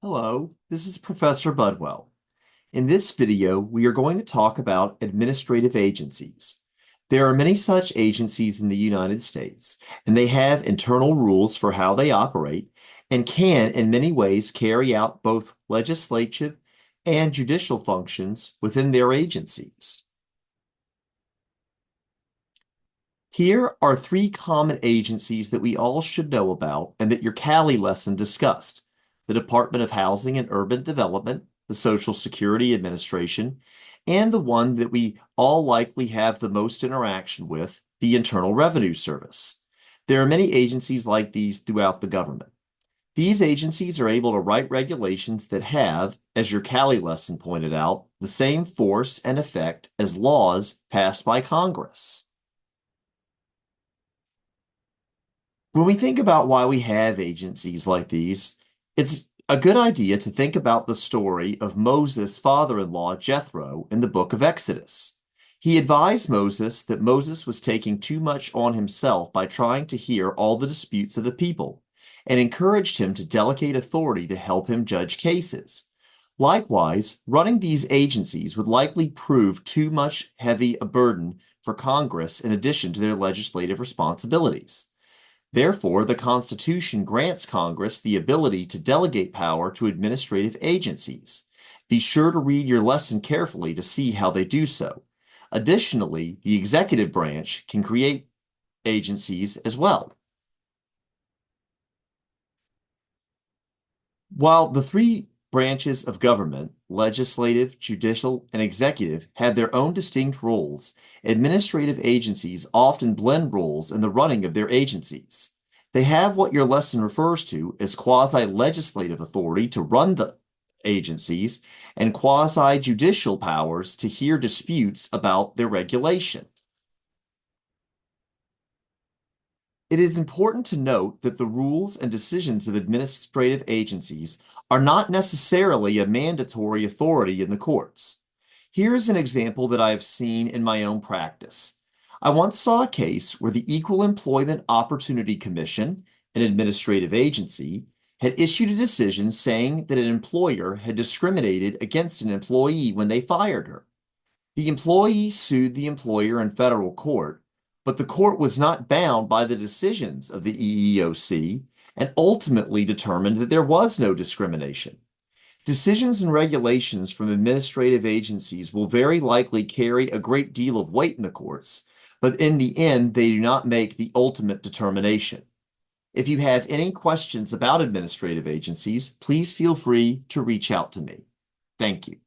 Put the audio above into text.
Hello, this is Professor Budwell. In this video, we are going to talk about administrative agencies. There are many such agencies in the United States, and they have internal rules for how they operate and can, in many ways, carry out both legislative and judicial functions within their agencies. Here are three common agencies that we all should know about and that your Cali lesson discussed: the Department of Housing and Urban Development, the Social Security Administration, and the one that we all likely have the most interaction with, the Internal Revenue Service. There are many agencies like these throughout the government. These agencies are able to write regulations that have, as your Cali lesson pointed out, the same force and effect as laws passed by Congress. When we think about why we have agencies like these, it's a good idea to think about the story of Moses' father-in-law, Jethro, in the book of Exodus. He advised Moses that Moses was taking too much on himself by trying to hear all the disputes of the people, and encouraged him to delegate authority to help him judge cases. Likewise, running these agencies would likely prove too much heavy a burden for Congress in addition to their legislative responsibilities. Therefore, the Constitution grants Congress the ability to delegate power to administrative agencies. Be sure to read your lesson carefully to see how they do so. Additionally, the executive branch can create agencies as well. While the three branches of government, legislative, judicial, and executive, have their own distinct roles, administrative agencies often blend roles in the running of their agencies. They have what your lesson refers to as quasi-legislative authority to run the agencies and quasi-judicial powers to hear disputes about their regulation. It is important to note that the rules and decisions of administrative agencies are not necessarily a mandatory authority in the courts. Here is an example that I have seen in my own practice. I once saw a case where the Equal Employment Opportunity Commission, an administrative agency, had issued a decision saying that an employer had discriminated against an employee when they fired her. The employee sued the employer in federal court, but the court was not bound by the decisions of the EEOC and ultimately determined that there was no discrimination. Decisions and regulations from administrative agencies will very likely carry a great deal of weight in the courts, but in the end, they do not make the ultimate determination. If you have any questions about administrative agencies, please feel free to reach out to me. Thank you.